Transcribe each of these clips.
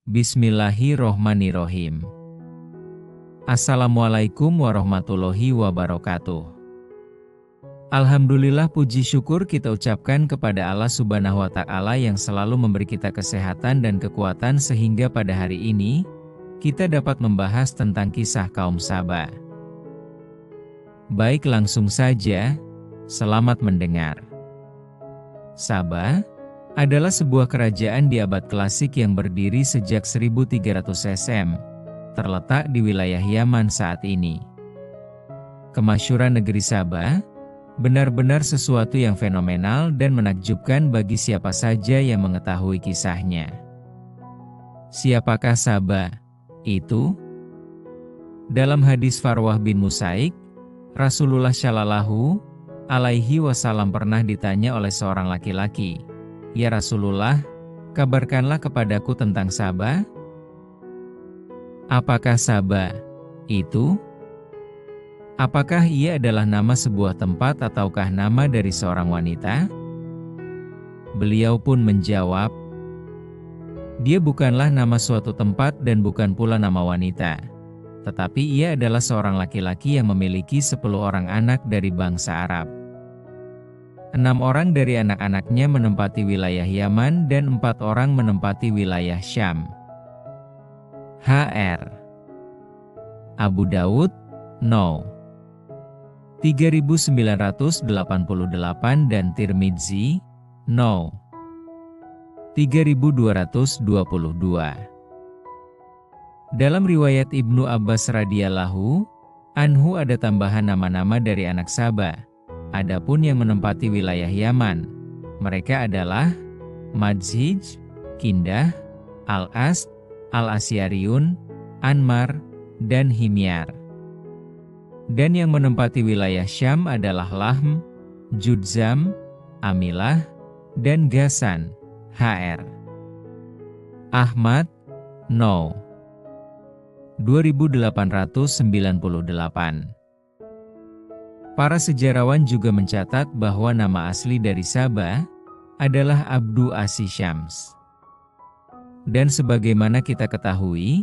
Bismillahirrohmanirrohim. Assalamualaikum warahmatullahi wabarakatuh. Alhamdulillah, puji syukur kita ucapkan kepada Allah Subhanahu wa Ta'ala yang selalu memberi kita kesehatan dan kekuatan sehingga pada hari ini kita dapat membahas tentang kisah kaum Saba. Baik, langsung saja, selamat mendengar. Saba adalah sebuah kerajaan di abad klasik yang berdiri sejak 1300 SM, terletak di wilayah Yaman saat ini. Kemasyhuran negeri Saba benar-benar sesuatu yang fenomenal dan menakjubkan bagi siapa saja yang mengetahui kisahnya. Siapakah Saba itu? Dalam hadis Farwah bin Musaik, Rasulullah Shallallahu Alaihi Wasallam pernah ditanya oleh seorang laki-laki, "Ya Rasulullah, kabarkanlah kepadaku tentang Saba." Apakah Saba itu? Apakah ia adalah nama sebuah tempat ataukah nama dari seorang wanita? Beliau pun menjawab, dia bukanlah nama suatu tempat dan bukan pula nama wanita. Tetapi ia adalah seorang laki-laki yang memiliki 10 orang anak dari bangsa Arab. 6 orang dari anak-anaknya menempati wilayah Yaman dan 4 orang menempati wilayah Syam. Hr. Abu Daud, No. 3988 dan Tirmidzi, No. 3222. Dalam riwayat Ibnu Abbas radhiyallahu anhu ada tambahan nama-nama dari anak Saba. Adapun yang menempati wilayah Yaman, mereka adalah Madzhij, Kindah, Al-Asd, Al-Asyariun, Anmar, dan Himyar. Dan yang menempati wilayah Syam adalah Lahm, Judzam, Amilah, dan Gasan. Hr. Ahmad, No. 2898. Para sejarawan juga mencatat bahwa nama asli dari Saba adalah Abdu As-Syams. Dan sebagaimana kita ketahui,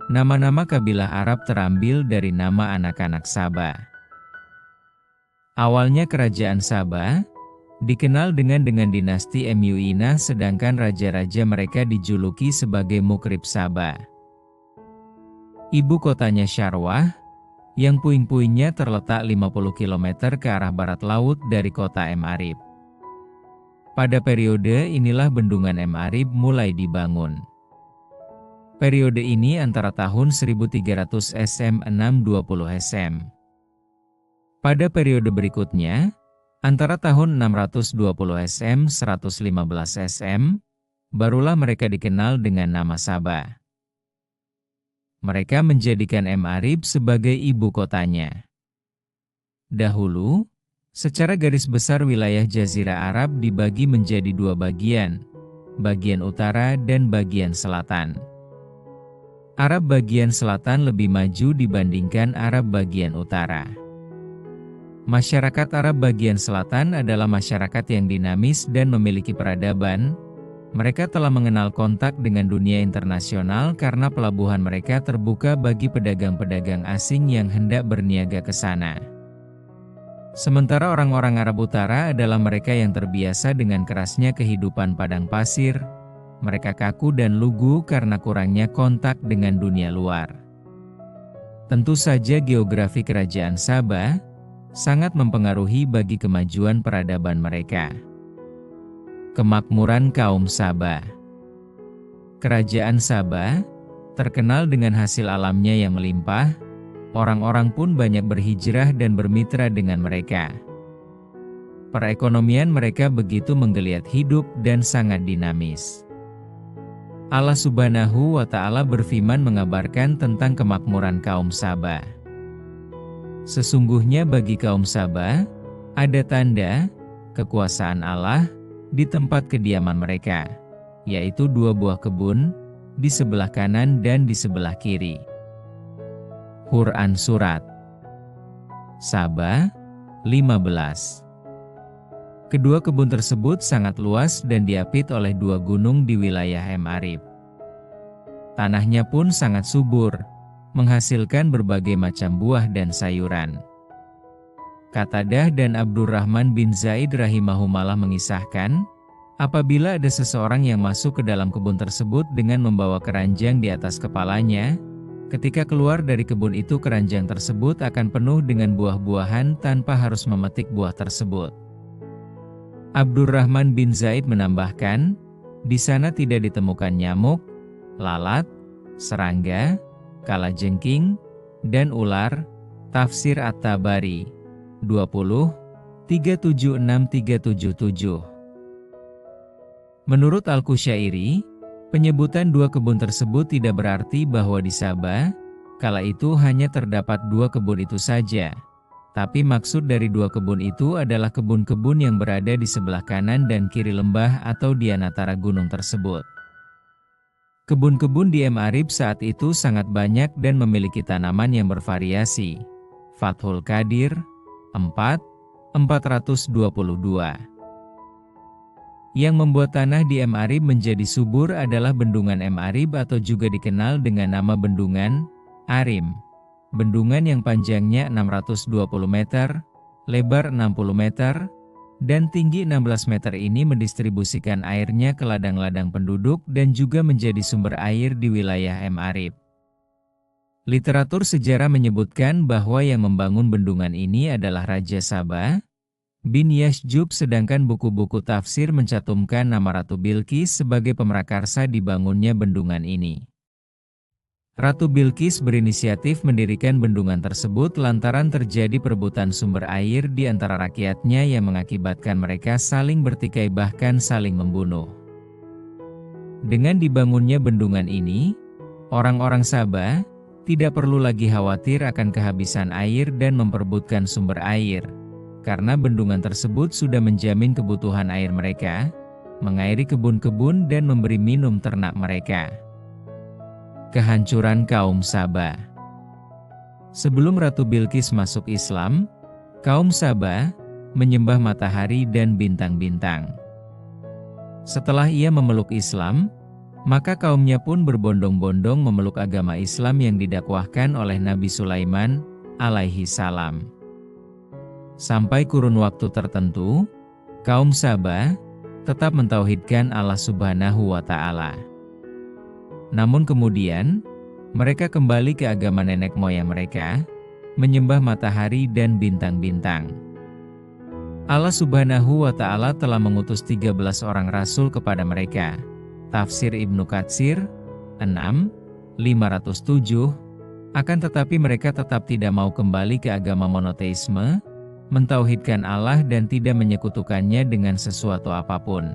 nama-nama kabilah Arab terambil dari nama anak-anak Saba. Awalnya kerajaan Saba dikenal dengan dinasti Mu'inah, sedangkan raja-raja mereka dijuluki sebagai Mukrib Saba. Ibu kotanya Syarwah, yang puing-puingnya terletak 50 km ke arah barat laut dari kota Ma'arib. Pada periode inilah bendungan Ma'arib mulai dibangun. Periode ini antara tahun 1300 SM 620 SM. Pada periode berikutnya, antara tahun 620 SM 115 SM, barulah mereka dikenal dengan nama Saba. Mereka menjadikan Ma'arib sebagai ibu kotanya. Dahulu, secara garis besar wilayah Jazirah Arab dibagi menjadi 2 bagian, bagian utara dan bagian selatan. Arab bagian selatan lebih maju dibandingkan Arab bagian utara. Masyarakat Arab bagian selatan adalah masyarakat yang dinamis dan memiliki peradaban. Mereka telah mengenal kontak dengan dunia internasional karena pelabuhan mereka terbuka bagi pedagang-pedagang asing yang hendak berniaga ke sana. Sementara orang-orang Arab Utara adalah mereka yang terbiasa dengan kerasnya kehidupan padang pasir. Mereka kaku dan lugu karena kurangnya kontak dengan dunia luar. Tentu saja geografi kerajaan Saba sangat mempengaruhi bagi kemajuan peradaban mereka. Kemakmuran kaum Saba. Kerajaan Saba terkenal dengan hasil alamnya yang melimpah. Orang-orang pun banyak berhijrah dan bermitra dengan mereka. Perekonomian mereka begitu menggeliat hidup dan sangat dinamis. Allah Subhanahu wa Ta'ala berfirman mengabarkan tentang kemakmuran kaum Saba. Sesungguhnya bagi kaum Saba ada tanda kekuasaan Allah di tempat kediaman mereka, yaitu 2 buah kebun di sebelah kanan dan di sebelah kiri. Quran Surat Saba 15. Kedua kebun tersebut sangat luas dan diapit oleh 2 gunung di wilayah Ma'arib. Tanahnya pun sangat subur, menghasilkan berbagai macam buah dan sayuran. Qatadah dan Abdurrahman bin Zaid rahimahumallah mengisahkan, apabila ada seseorang yang masuk ke dalam kebun tersebut dengan membawa keranjang di atas kepalanya, ketika keluar dari kebun itu keranjang tersebut akan penuh dengan buah-buahan tanpa harus memetik buah tersebut. Abdurrahman bin Zaid menambahkan, di sana tidak ditemukan nyamuk, lalat, serangga, kalajengking, dan ular. Tafsir At-Tabari 20, 376-377. Menurut Al-Qusyairi, penyebutan dua kebun tersebut tidak berarti bahwa di Sabah, kala itu hanya terdapat dua kebun itu saja. Tapi maksud dari dua kebun itu adalah kebun-kebun yang berada di sebelah kanan dan kiri lembah atau di antara gunung tersebut. Kebun-kebun di Ma'arib saat itu sangat banyak dan memiliki tanaman yang bervariasi. Fathul Qadir 4:422. Yang membuat tanah di Ma'arib menjadi subur adalah bendungan Ma'arib atau juga dikenal dengan nama bendungan Arim. Bendungan yang panjangnya 620 meter, lebar 60 meter, dan tinggi 16 meter ini mendistribusikan airnya ke ladang-ladang penduduk dan juga menjadi sumber air di wilayah Ma'arib. Literatur sejarah menyebutkan bahwa yang membangun bendungan ini adalah Raja Sabah bin Yasjub, sedangkan buku-buku tafsir mencantumkan nama Ratu Bilqis sebagai pemrakarsa dibangunnya bendungan ini. Ratu Bilqis berinisiatif mendirikan bendungan tersebut lantaran terjadi perebutan sumber air di antara rakyatnya yang mengakibatkan mereka saling bertikai bahkan saling membunuh. Dengan dibangunnya bendungan ini, orang-orang Sabah tidak perlu lagi khawatir akan kehabisan air dan memperebutkan sumber air, karena bendungan tersebut sudah menjamin kebutuhan air mereka, mengairi kebun-kebun dan memberi minum ternak mereka. Kehancuran kaum Sabah. Sebelum Ratu Bilqis masuk Islam, kaum Sabah menyembah matahari dan bintang-bintang. Setelah ia memeluk Islam, maka kaumnya pun berbondong-bondong memeluk agama Islam yang didakwahkan oleh Nabi Sulaiman alaihi salam. Sampai kurun waktu tertentu, kaum Sabah tetap mentauhidkan Allah Subhanahu wa Ta'ala. Namun kemudian, mereka kembali ke agama nenek moyang mereka, menyembah matahari dan bintang-bintang. Allah Subhanahu wa Ta'ala telah mengutus 13 orang rasul kepada mereka. Tafsir Ibnu Katsir 6:507. Akan tetapi mereka tetap tidak mau kembali ke agama monoteisme, mentauhidkan Allah dan tidak menyekutukannya dengan sesuatu apapun.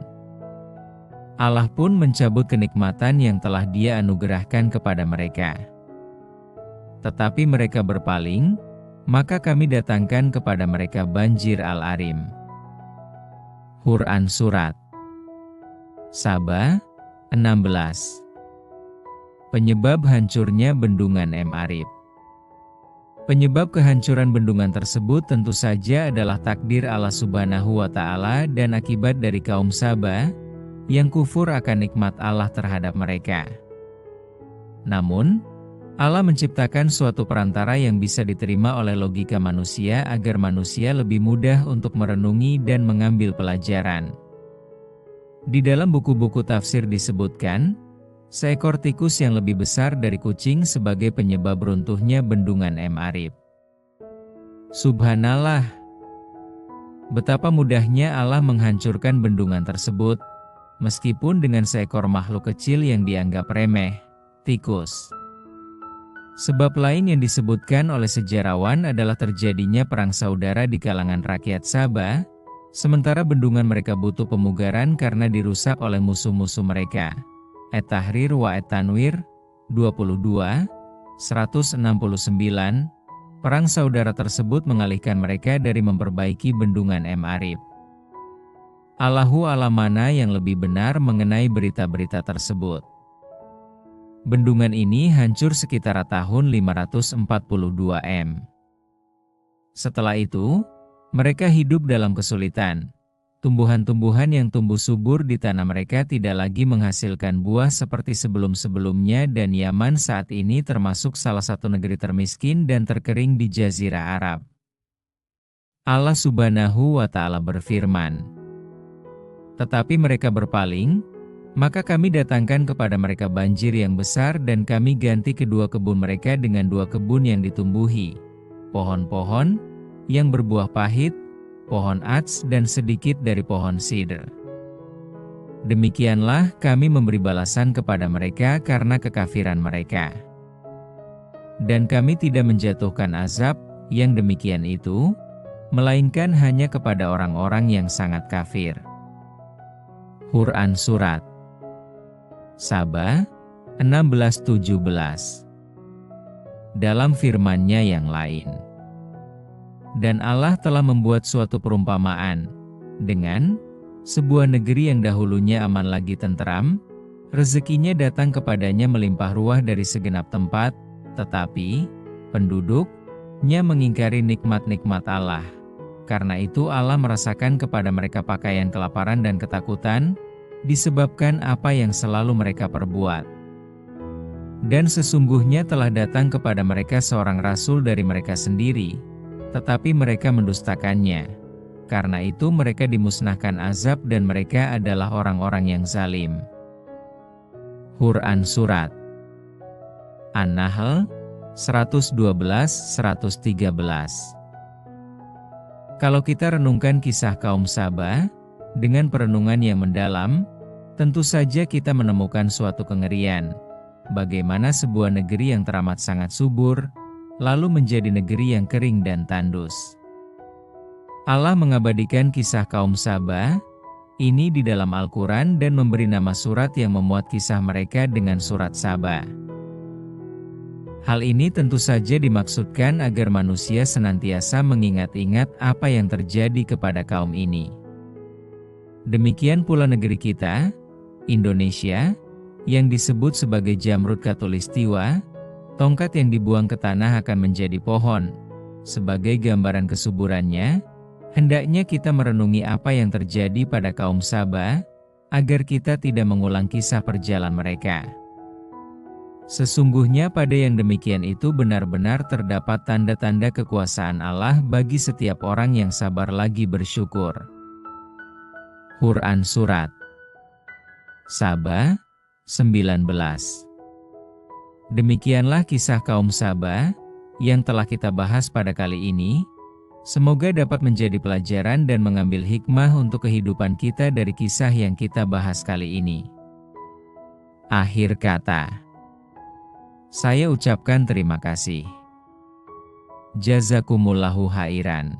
Allah pun mencabut kenikmatan yang telah Dia anugerahkan kepada mereka. Tetapi mereka berpaling, maka kami datangkan kepada mereka banjir Al-Arim. Quran Surat Sabah 16. Penyebab hancurnya bendungan Ma'arib. Penyebab kehancuran bendungan tersebut tentu saja adalah takdir Allah Subhanahu wa Ta'ala dan akibat dari kaum Sabah yang kufur akan nikmat Allah terhadap mereka. Namun, Allah menciptakan suatu perantara yang bisa diterima oleh logika manusia agar manusia lebih mudah untuk merenungi dan mengambil pelajaran. Di dalam buku-buku tafsir disebutkan, seekor tikus yang lebih besar dari kucing sebagai penyebab runtuhnya bendungan Ma'arib. Subhanallah! Betapa mudahnya Allah menghancurkan bendungan tersebut, meskipun dengan seekor makhluk kecil yang dianggap remeh, tikus. Sebab lain yang disebutkan oleh sejarawan adalah terjadinya perang saudara di kalangan rakyat Sabah, sementara bendungan mereka butuh pemugaran karena dirusak oleh musuh-musuh mereka. At-Tahrir wa At-Tanwir 22, 169. Perang saudara tersebut mengalihkan mereka dari memperbaiki bendungan Ma'arib. Allahu a'lam mana yang lebih benar mengenai berita-berita tersebut. Bendungan ini hancur sekitar tahun 542 M. Setelah itu, mereka hidup dalam kesulitan. Tumbuhan-tumbuhan yang tumbuh subur di tanah mereka tidak lagi menghasilkan buah seperti sebelum-sebelumnya dan Yaman saat ini termasuk salah satu negeri termiskin dan terkering di Jazirah Arab. Allah Subhanahu wa Ta'ala berfirman, "Tetapi mereka berpaling, maka kami datangkan kepada mereka banjir yang besar dan kami ganti kedua kebun mereka dengan dua kebun yang ditumbuhi pohon-pohon yang berbuah pahit, pohon ats dan sedikit dari pohon sider. Demikianlah kami memberi balasan kepada mereka karena kekafiran mereka. Dan kami tidak menjatuhkan azab yang demikian itu, melainkan hanya kepada orang-orang yang sangat kafir." Quran Surat Saba 16-17. Dalam firman-Nya yang lain, "Dan Allah telah membuat suatu perumpamaan, dengan sebuah negeri yang dahulunya aman lagi tenteram, rezekinya datang kepadanya melimpah ruah dari segenap tempat, tetapi penduduknya mengingkari nikmat-nikmat Allah. Karena itu Allah merasakan kepada mereka pakaian kelaparan dan ketakutan, disebabkan apa yang selalu mereka perbuat. Dan sesungguhnya telah datang kepada mereka seorang rasul dari mereka sendiri, tetapi mereka mendustakannya. Karena itu mereka dimusnahkan azab dan mereka adalah orang-orang yang zalim." Quran Surat An-Nahl 112-113. Kalau kita renungkan kisah kaum Saba, dengan perenungan yang mendalam, tentu saja kita menemukan suatu kengerian. Bagaimana sebuah negeri yang teramat sangat subur, lalu menjadi negeri yang kering dan tandus. Allah mengabadikan kisah kaum Saba ini di dalam Al-Quran dan memberi nama surat yang memuat kisah mereka dengan surat Saba. Hal ini tentu saja dimaksudkan agar manusia senantiasa mengingat-ingat apa yang terjadi kepada kaum ini. Demikian pula negeri kita, Indonesia, yang disebut sebagai Jamrud Khatulistiwa, tongkat yang dibuang ke tanah akan menjadi pohon. Sebagai gambaran kesuburannya, hendaknya kita merenungi apa yang terjadi pada kaum Saba, agar kita tidak mengulang kisah perjalanan mereka. Sesungguhnya pada yang demikian itu benar-benar terdapat tanda-tanda kekuasaan Allah bagi setiap orang yang sabar lagi bersyukur. Quran Surat Saba 19. Demikianlah kisah kaum Saba yang telah kita bahas pada kali ini. Semoga dapat menjadi pelajaran dan mengambil hikmah untuk kehidupan kita dari kisah yang kita bahas kali ini. Akhir kata, saya ucapkan terima kasih. Jazakumullahu khairan.